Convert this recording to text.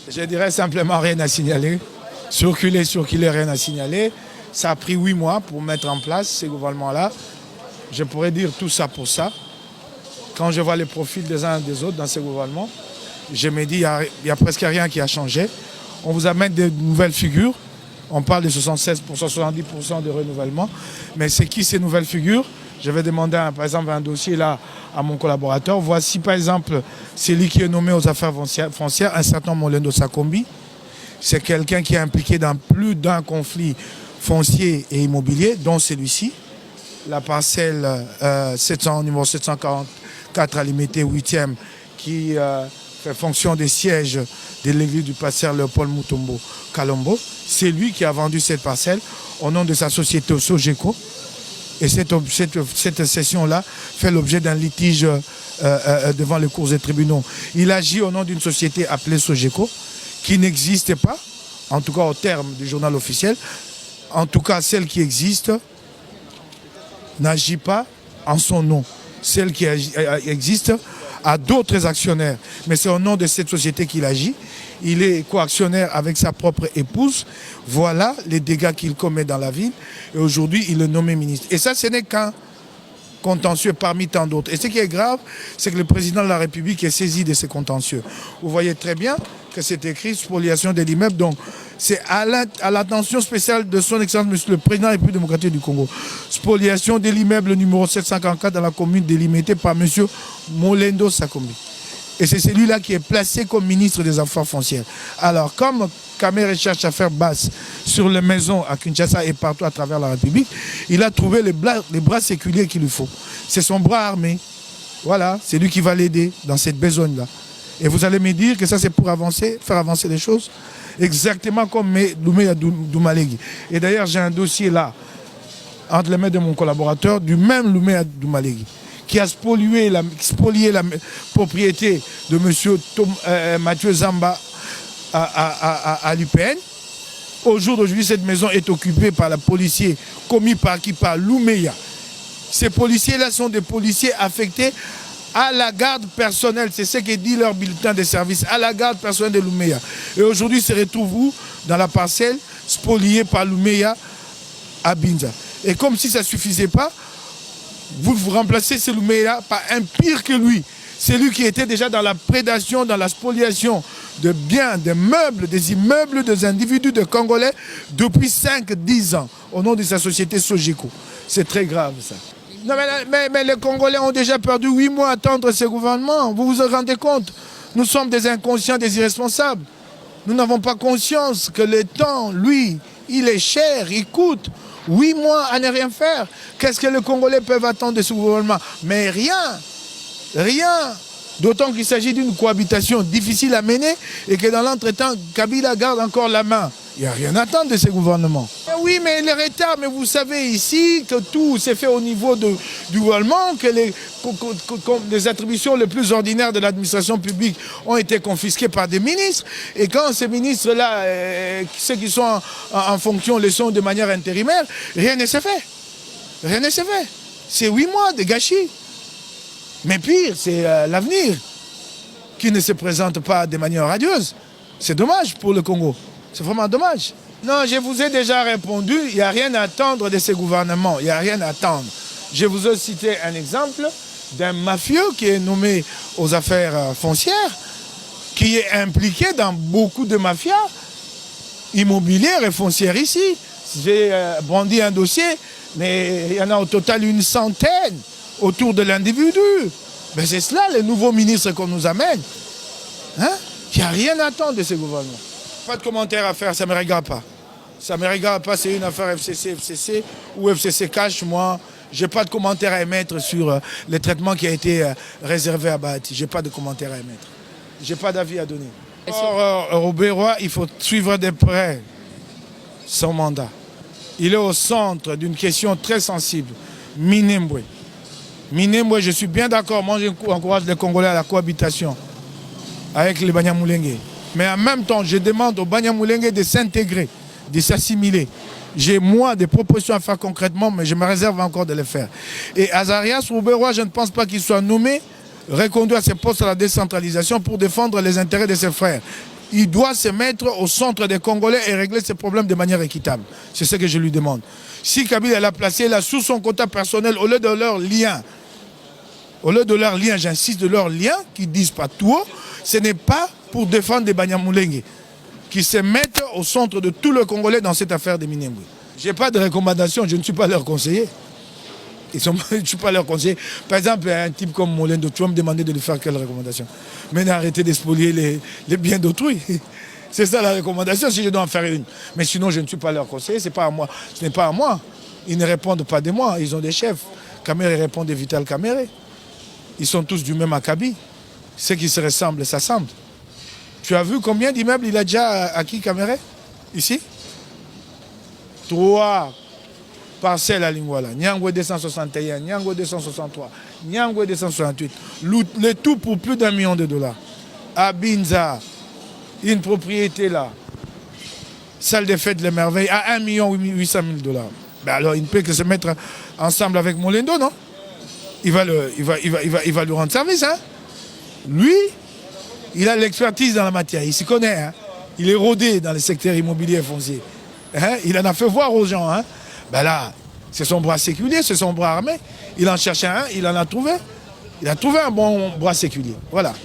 Je dirais simplement rien à signaler. Circuler, rien à signaler. Ça a pris 8 mois pour mettre en place ces gouvernements-là. Je pourrais dire tout ça pour ça. Quand je vois les profils des uns et des autres dans ces gouvernements, je me dis il n'y a presque rien qui a changé. On vous amène de nouvelles figures. On parle de 76%, 70% de renouvellement. Mais c'est qui ces nouvelles figures? Je vais demander par exemple un dossier là à mon collaborateur. Voici par exemple celui qui est nommé aux affaires foncières, un certain Molendo Sakombi. C'est quelqu'un qui est impliqué dans plus d'un conflit foncier et immobilier, dont celui-ci. La parcelle numéro 744 à limité 8e qui fait fonction de siège de l'église du pasteur Léopold Mutombo Kalombo. C'est lui qui a vendu cette parcelle au nom de sa société Sogeco. Et cette session-là fait l'objet d'un litige devant les cours des tribunaux. Il agit au nom d'une société appelée Sogeco, qui n'existe pas, en tout cas au terme du journal officiel. En tout cas, celle qui existe n'agit pas en son nom. Celle qui existe a d'autres actionnaires, mais c'est au nom de cette société qu'il agit. Il est coactionnaire avec sa propre épouse. Voilà les dégâts qu'il commet dans la ville. Et aujourd'hui, il est nommé ministre. Et ça, ce n'est qu'un contentieux parmi tant d'autres. Et ce qui est grave, c'est que le président de la République est saisi de ces contentieux. Vous voyez très bien que c'est écrit spoliation de l'immeuble. Donc, c'est à l'attention spéciale de son Excellence, Monsieur le Président de la République démocratique du Congo. Spoliation de l'immeuble numéro 744 dans la commune délimitée par Monsieur Molendo Sakombi. Et c'est celui-là qui est placé comme ministre des Affaires foncières. Alors, comme Kamere cherche à faire basse sur les maisons à Kinshasa et partout à travers la République, il a trouvé les bras séculiers qu'il lui faut. C'est son bras armé. Voilà, c'est lui qui va l'aider dans cette besogne-là. Et vous allez me dire que ça, c'est pour faire avancer les choses, exactement comme Doumbouya Doumalegui. Et d'ailleurs, j'ai un dossier là, entre les mains de mon collaborateur, du même Doumbouya Doumalegui, qui a spolié la propriété de M. Mathieu Zamba à l'UPN. Au jour d'aujourd'hui, cette maison est occupée par les policiers commis par qui? Par Doumbouya. Ces policiers-là sont des policiers affectés à la garde personnelle. C'est ce que dit leur bulletin de service, à la garde personnelle de Doumbouya. Et aujourd'hui, se retrouve dans la parcelle spoliée par Doumbouya à Binza. Et comme si ça ne suffisait pas, vous remplacez ce Doumbouya par un pire que lui. C'est lui qui était déjà dans la prédation, dans la spoliation de biens, des meubles, des immeubles des individus de Congolais depuis 5-10 ans, au nom de sa société Sogeco. C'est très grave ça. Non, mais les Congolais ont déjà perdu 8 mois à attendre ce gouvernement. Vous vous rendez compte? Nous sommes des inconscients, des irresponsables. Nous n'avons pas conscience que le temps, lui, il est cher, il coûte. 8 mois à ne rien faire. Qu'est-ce que les Congolais peuvent attendre de ce gouvernement? Mais rien. Rien. D'autant qu'il s'agit d'une cohabitation difficile à mener et que dans l'entretemps, Kabila garde encore la main. Il n'y a rien à attendre de ce gouvernement. Oui, mais les retards, mais vous savez ici que tout s'est fait au niveau du gouvernement, que les attributions les plus ordinaires de l'administration publique ont été confisquées par des ministres. Et quand ces ministres-là, ceux qui sont en fonction, le sont de manière intérimaire, rien ne s'est fait. Rien ne s'est fait. C'est 8 mois de gâchis. Mais pire, c'est l'avenir qui ne se présente pas de manière radieuse. C'est dommage pour le Congo. C'est vraiment dommage. Non, je vous ai déjà répondu, il n'y a rien à attendre de ces gouvernements. Il n'y a rien à attendre. Je vous ai cité un exemple d'un mafieux qui est nommé aux affaires foncières, qui est impliqué dans beaucoup de mafias immobilières et foncières ici. J'ai brandi un dossier, mais il y en a au total une centaine autour de l'individu. Mais c'est cela, les nouveaux ministres qu'on nous amène. Hein? Il n'y a rien à attendre de ces gouvernements. Pas de commentaire à faire, ça ne me regarde pas. Ça ne me regarde pas, c'est une affaire FCC ou FCC Cash. Moi, je n'ai pas de commentaire à émettre sur le traitement qui a été réservé à Bahati. Je n'ai pas de commentaire à émettre. Je n'ai pas d'avis à donner. Robert Roy, il faut suivre de près son mandat. Il est au centre d'une question très sensible. Minembwe. Minembwe, je suis bien d'accord. Moi, j'encourage les Congolais à la cohabitation avec les Banyamulenge. Mais en même temps, je demande aux Banyamulenge de s'intégrer, de s'assimiler. J'ai, moi, des propositions à faire concrètement, mais je me réserve encore de les faire. Et Azarias Rouberois, je ne pense pas qu'il soit nommé, reconduit à ses postes à la décentralisation pour défendre les intérêts de ses frères. il doit se mettre au centre des Congolais et régler ses problèmes de manière équitable. C'est ce que je lui demande. Si Kabila l'a placé là sous son quota personnel, au lieu de leur lien, j'insiste, de leur lien, qui disent pas tout, ce n'est pas pour défendre des Banyamulenge, qui se mettent au centre de tout le Congolais dans cette affaire de Minembwe. Je n'ai pas de recommandation, je ne suis pas leur conseiller. Je ne suis pas leur conseiller. Par exemple, un type comme Molendo, tu vas me demander de lui faire quelle recommandation? Mais d'arrêter d'expolier les biens d'autrui. C'est ça la recommandation, si je dois en faire une. Mais sinon, je ne suis pas leur conseiller, c'est pas à moi. Ce n'est pas à moi. Ils ne répondent pas de moi, ils ont des chefs. Kamere répond de Vital Kamere. Ils sont tous du même acabit. Ceux qui se ressemblent s'assemblent. Tu as vu combien d'immeubles il a déjà acquis Kamere? Ici 3 parcelles à Lingwala. Nyangwe 261, Nyangwe 263, Nyangwe 268. Le tout pour plus d'1 million de dollars. À Binza, une propriété là. Salle de fête Les Merveilles à 1 800 000 dollars. Ben alors il ne peut que se mettre ensemble avec Molendo, non? Il va lui rendre service, hein? Lui, il a l'expertise dans la matière, il s'y connaît, hein? Il est rodé dans le secteur immobilier et foncier. Hein? Il en a fait voir aux gens, hein? Ben là, c'est son bras séculier, c'est son bras armé. Il en cherchait un, il en a trouvé. Il a trouvé un bon bras séculier. Voilà.